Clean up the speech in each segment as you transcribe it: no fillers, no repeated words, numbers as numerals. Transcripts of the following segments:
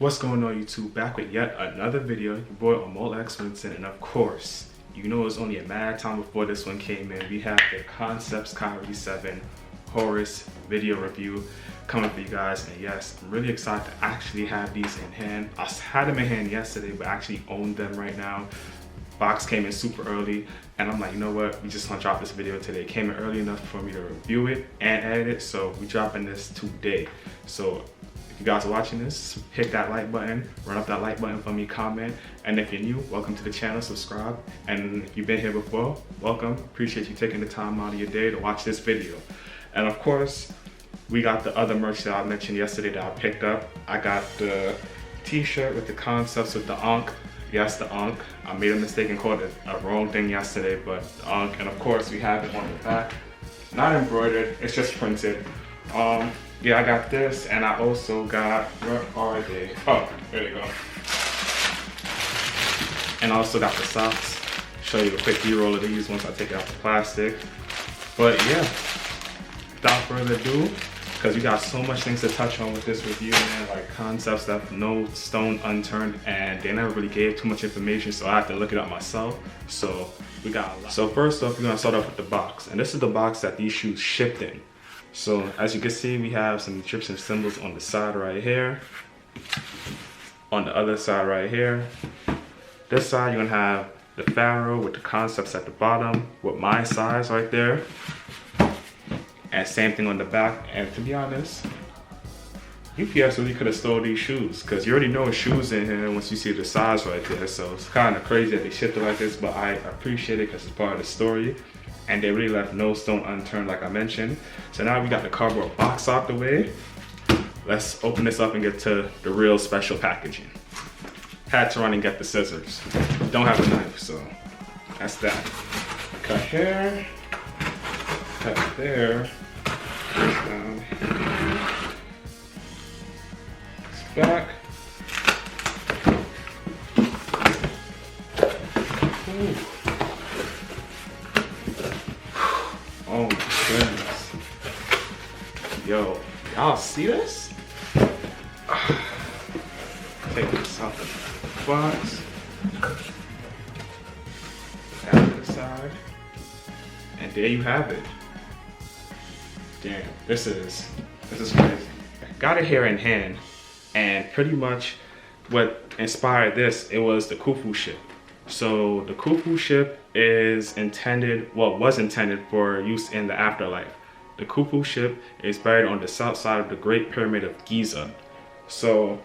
What's going on, YouTube? Back with yet another video. Your boy Omol Winston, and of course, you know it's only a matter of time before this one came in. We have the Cncpts Kyrie 7 Horus video review coming for you guys, and yes, I'm really excited to actually have these in hand. I had them in hand yesterday, but I actually own them right now. Box came in super early, and I'm like, you know what, we just gonna drop this video today. It came in early enough for me to review it and edit it, so we dropping this today. So if you guys are watching this, hit that like button, run up that like button for me, comment, and if you're new, welcome to the channel, subscribe, and if you've been here before, welcome. Appreciate you taking the time out of your day to watch this video. And of course, we got the other merch that I mentioned yesterday that I picked up. I got the t-shirt with the concepts with the Ankh. Yes, the Ankh. I made a mistake and called it a wrong thing yesterday, but the Ankh. And of course, we have it on the back. Not embroidered, it's just printed. Yeah, I got this, and I also got, where are they? Oh, there they go. And I also got the socks. Show you a quick B-roll of these once I take it out the plastic. But yeah, without further ado, because we got so much things to touch on with this review, man, like concepts that no stone unturned, and they never really gave too much information, so I have to look it up myself. So we got a lot. So first off, we're gonna start off with the box, and this is the box that these shoes shipped in. So as you can see, we have some Egyptian symbols on the side right here. On the other side right here. This side, you're gonna have the pharaoh with the concepts at the bottom with my size right there. And same thing on the back. And to be honest, UPS really could have stole these shoes, because you already know shoes in here once you see the size right there. So it's kind of crazy that they shipped it like this, but I appreciate it because it's part of the story. And they really left no stone unturned, like I mentioned. So now we got the cardboard box out the way. Let's open this up and get to the real special packaging. Had to run and get the scissors. Don't have a knife, so that's that. Cut here, cut there. Down. It's back. Ooh. Oh my goodness. Yo, y'all see this? Take this out the box. Down to the side. And there you have it. Damn, this is crazy. Got it here in hand, and pretty much what inspired this, it was the Khufu ship. So the Khufu ship is intended, well, was intended for use in the afterlife. The Khufu ship is buried on the south side of the Great Pyramid of Giza. So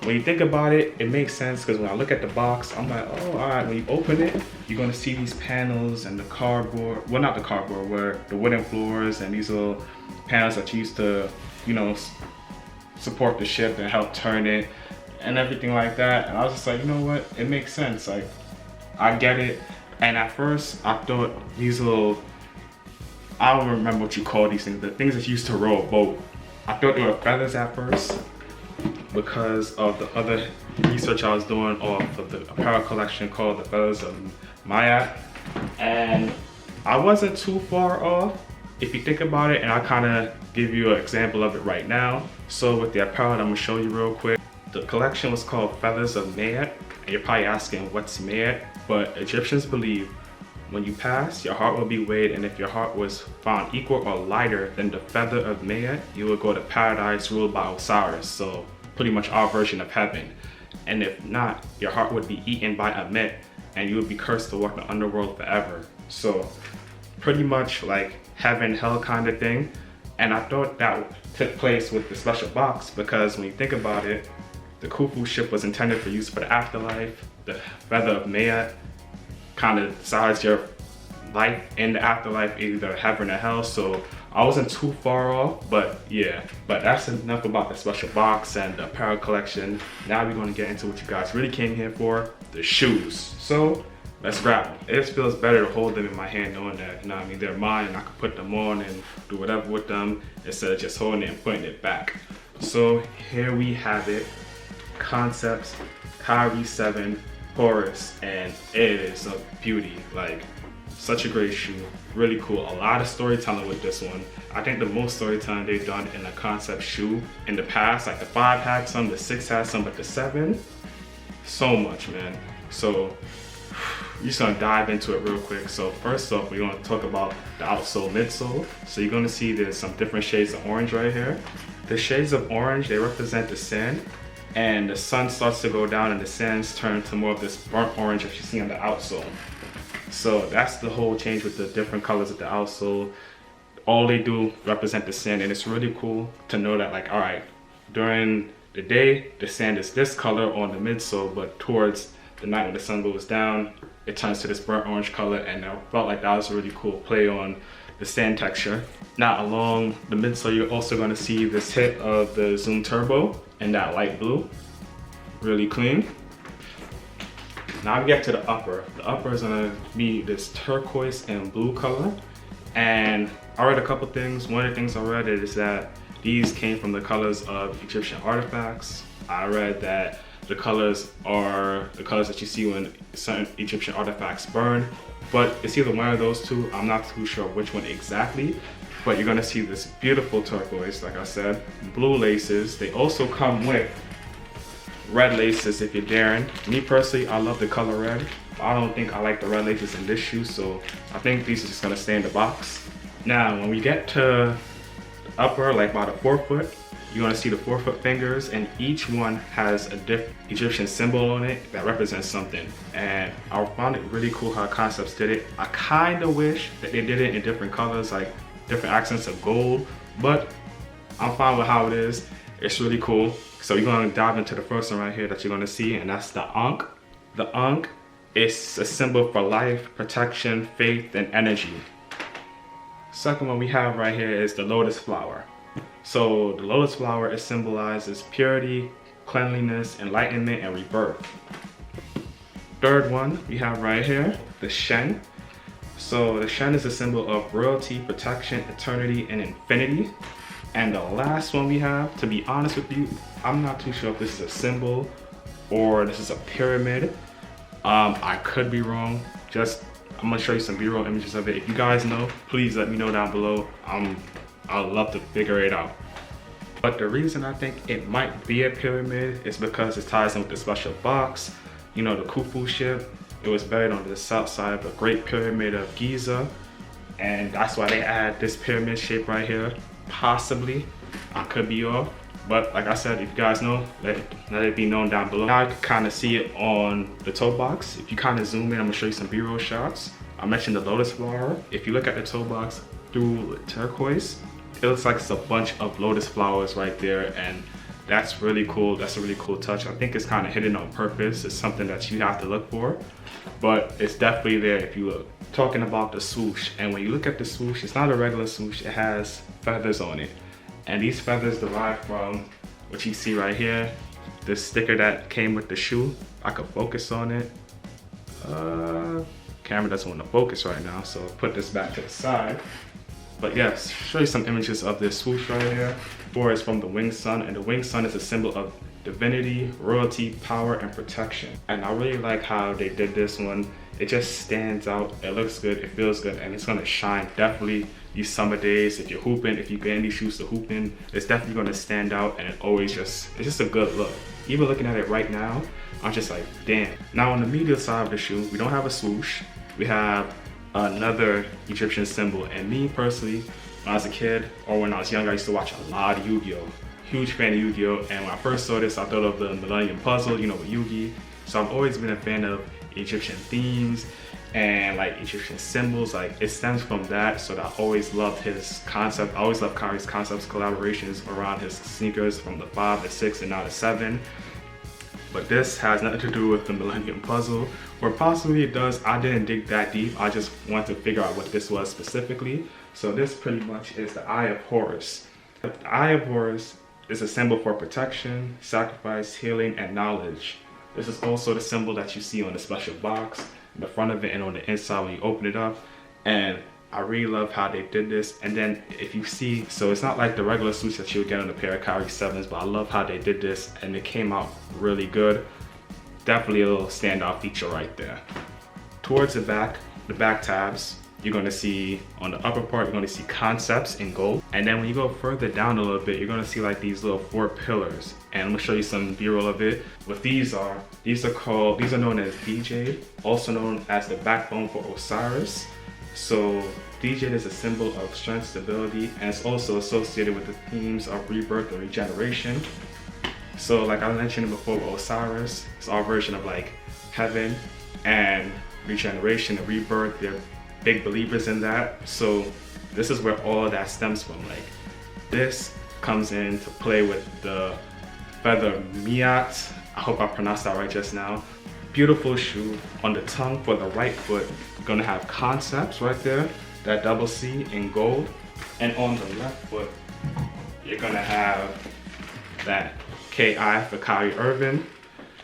when you think about it, it makes sense, because when I look at the box, I'm like, oh, all right, when you open it, you're gonna see these panels and the cardboard, well, not the cardboard, where the wooden floors and these little panels that you used to, you know, support the ship and help turn it and everything like that. And I was just like, you know what, it makes sense. Like, I get it. And at first, I thought these little, I don't remember what you call these things, the things that you used to row a boat. I thought they were feathers at first, because of the other research I was doing off of the apparel collection called the Feathers of Mayat. And I wasn't too far off if you think about it, and I'll kind of give you an example of it right now. So with the apparel that I'm gonna show you real quick, the collection was called Feathers of Mayat, and you're probably asking what's Mayat, but Egyptians believe when you pass, your heart will be weighed, and if your heart was found equal or lighter than the feather of Mayat, you will go to paradise ruled by Osiris. So pretty much our version of heaven. And if not, your heart would be eaten by Amet, and you would be cursed to walk the underworld forever. So pretty much like heaven, hell kind of thing. And I thought that took place with the special box, because when you think about it, the Khufu ship was intended for use for the afterlife. The feather of Mayat kind of decides your life in the afterlife, either heaven or hell. So I wasn't too far off, but yeah. But that's enough about the special box and the apparel collection. Now we're going to get into what you guys really came here for, the shoes. So let's grab them. It just feels better to hold them in my hand, knowing that, you know what I mean, they're mine and I can put them on and do whatever with them instead of just holding it and putting it back. So here we have it, Cncpts Kyrie 7 Horus, and it is a beauty. Like, Such a great shoe, really cool. A lot of storytelling with this one. I think the most storytelling they've done in a concept shoe in the past, like the 5 had some, the 6 had some, but the 7, so much, man. So we're just gonna dive into it real quick. So first off, we're gonna talk about the outsole, midsole. So you're gonna see there's some different shades of orange right here. The shades of orange, they represent the sand, and the sun starts to go down and the sands turn to more of this burnt orange that you see on the outsole. So that's the whole change with the different colors of the outsole. All they do represent the sand, and it's really cool to know that, like, all right, during the day, the sand is this color on the midsole, but towards the night when the sun goes down, it turns to this burnt orange color, and I felt like that was a really cool play on the sand texture. Now along the midsole, you're also gonna see this hit of the Zoom Turbo in that light blue, really clean. Now we get to the upper. The upper is gonna be this turquoise and blue color. And I read a couple things. One of the things I read is that these came from the colors of Egyptian artifacts. I read that the colors are the colors that you see when certain Egyptian artifacts burn. But it's either one of those two. I'm not too sure which one exactly. But you're gonna see this beautiful turquoise, like I said, blue laces. They also come with red laces if you're daring. Me personally, I love the color red. I don't think I like the red laces in this shoe, so I think these are just gonna stay in the box. Now, when we get to the upper, like by the forefoot, you're gonna see the forefoot fingers, and each one has a different Egyptian symbol on it that represents something. And I found it really cool how Concepts did it. I kinda wish that they did it in different colors, like different accents of gold, but I'm fine with how it is. It's really cool. So you're gonna dive into the first one right here that you're gonna see, and that's the Ankh. The Ankh is a symbol for life, protection, faith, and energy. Second one we have right here is the lotus flower. So the lotus flower, it symbolizes purity, cleanliness, enlightenment, and rebirth. Third one we have right here, the Shen. So the Shen is a symbol of royalty, protection, eternity, and infinity. And the last one we have, to be honest with you, I'm not too sure if this is a symbol or this is a pyramid. I could be wrong. I'm gonna show you some B-roll images of it. If you guys know, please let me know down below. I'd love to figure it out. But the reason I think it might be a pyramid is because it ties in with the special box. You know, the Khufu ship, it was buried on the south side of the Great Pyramid of Giza. And that's why they add this pyramid shape right here. Possibly, I could be off, but like I said, if you guys know, let it be known down below. Now you can kind of see it on the toe box. If you kind of zoom in, I'm gonna show you some B-roll shots. I mentioned the lotus flower. If you look at the toe box through turquoise, it looks like it's a bunch of lotus flowers right there, and that's really cool. That's a really cool touch. I think it's kind of hidden on purpose. It's something that you have to look for, but it's definitely there if you look. Talking about the swoosh, and when you look at the swoosh, it's not a regular swoosh, it has feathers on it. And these feathers derive from what you see right here, the sticker that came with the shoe. I could focus on it. Camera doesn't want to focus right now, so I'll put this back to the side. But yes, show you some images of this swoosh right here. 4 is from the winged sun, and the winged sun is a symbol of divinity, royalty, power, and protection. And I really like how they did this one. It just stands out, it looks good, it feels good, and it's gonna shine definitely these summer days. If you're hooping, if you get any shoes to hoop in, it's definitely gonna stand out, and it's just a good look. Even looking at it right now, I'm just like, damn. Now on the medial side of the shoe, we don't have a swoosh, we have another Egyptian symbol. And me personally, when I was a kid, or when I was younger, I used to watch a lot of Yu-Gi-Oh! Huge fan of Yu-Gi-Oh! And when I first saw this, I thought of the Millennium Puzzle, you know, with Yu-Gi. So I've always been a fan of Egyptian themes and like Egyptian symbols. Like it stems from that, so I always loved his concept. I always loved Kyrie's concepts, collaborations around his sneakers from the 5, the 6, and now the 7. But this has nothing to do with the Millennium Puzzle, or possibly it does. I didn't dig that deep. I just wanted to figure out what this was specifically. So this pretty much is the Eye of Horus. The Eye of Horus is a symbol for protection, sacrifice, healing, and knowledge. This is also the symbol that you see on the special box, in the front of it and on the inside when you open it up. And I really love how they did this. And then if you see, so it's not like the regular suits that you would get on a pair of Kyrie 7s, but I love how they did this and it came out really good. Definitely a little standout feature right there. Towards the back, the back tabs. You're gonna see on the upper part, you're gonna see concepts in gold. And then when you go further down a little bit, you're gonna see like these little 4 pillars. And I'm gonna show you some B-roll of it. What these are known as DJ, also known as the backbone for Osiris. So DJ is a symbol of strength, stability, and it's also associated with the themes of rebirth and regeneration. So like I mentioned before with Osiris, it's our version of like heaven and regeneration and rebirth. They're big believers in that. So this is where all of that stems from. Like this comes in to play with the feather Miat. I hope I pronounced that right just now. Beautiful shoe. On the tongue for the right foot, you're gonna have concepts right there, that double C in gold. And on the left foot, you're gonna have that KI for Kyrie Irving.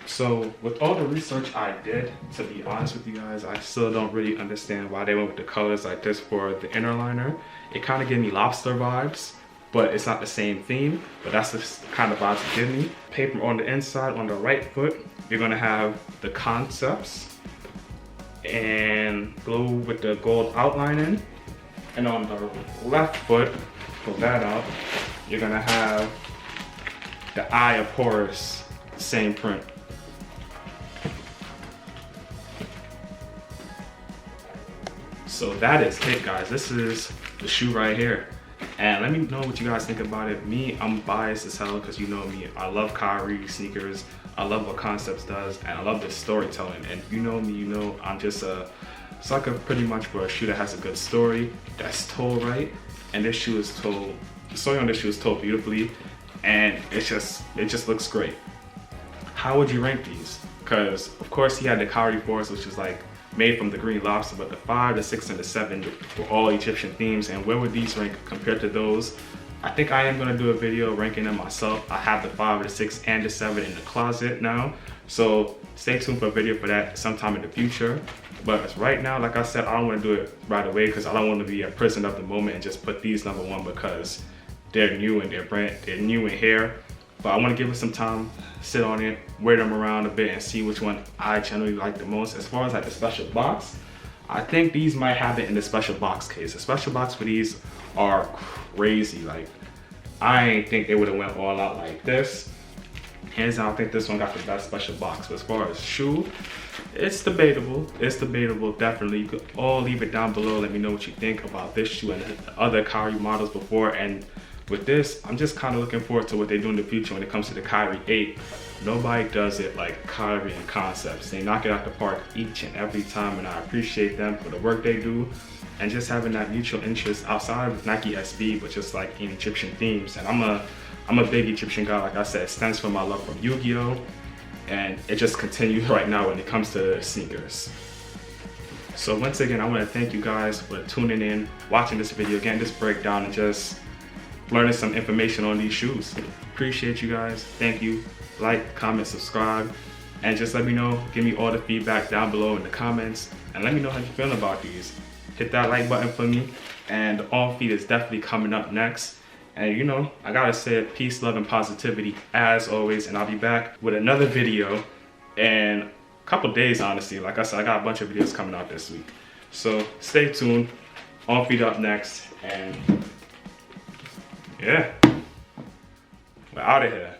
So with all the research I did, to be honest with you guys, I still don't really understand why they went with the colors like this for the inner liner. It kind of gave me lobster vibes, but it's not the same theme, but that's the kind of vibes it gave me. Paper on the inside, on the right foot, you're gonna have the concepts and glue with the gold outlining. And on the left foot, pull that out, you're gonna have the Eye of Horus, same print. So that is it, guys. This is the shoe right here. And let me know what you guys think about it. Me, I'm biased as hell because you know me. I love Kyrie sneakers. I love what Concepts does, and I love the storytelling. And you know me, you know I'm just a sucker pretty much for a shoe that has a good story, that's told right. And this shoe is told, the story on this shoe is told beautifully, and it just looks great. How would you rank these? Because of course he had the Kyrie Force, which is like made from the green lobster, but the 5, the 6, and the 7 were all Egyptian themes. And where would these rank compared to those? I think I am gonna do a video ranking them myself. I have the 5, the 6, and the 7 in the closet now. So stay tuned for a video for that sometime in the future. But right now, like I said, I don't wanna do it right away because I don't wanna be a prisoner of the moment and just put these number 1 because they're new and they're new in here. But I wanna give it some time, sit on it, wear them around a bit and see which one I generally like the most. As far as like the special box, I think these might have it in the special box case. The special box for these are crazy. Like, I ain't think they would've went all out like this. Hands down, I think this one got the best special box. But as far as shoe, it's debatable. It's debatable, definitely. You could all leave it down below. Let me know what you think about this shoe and the other Kyrie models before. And with this, I'm just kind of looking forward to what they do in the future when it comes to the Kyrie 8. Nobody does it like Kyrie and Concepts. They knock it out the park each and every time, and I appreciate them for the work they do and just having that mutual interest outside of Nike SB, but just like in Egyptian themes. And I'm a big Egyptian guy, like I said. It stems from my love from Yu-Gi-Oh! And it just continues right now when it comes to sneakers. So once again, I want to thank you guys for tuning in, watching this video, getting this breakdown, and just learning some information on these shoes. Appreciate you guys. Thank you. Like, comment, subscribe, and just let me know. Give me all the feedback down below in the comments, and let me know how you feel about these. Hit that like button for me, and the on feed is definitely coming up next. And you know, I gotta say peace, love, and positivity as always, and I'll be back with another video in a couple days, honestly. Like I said, I got a bunch of videos coming out this week. So stay tuned. On feed up next, and yeah, we're out of here.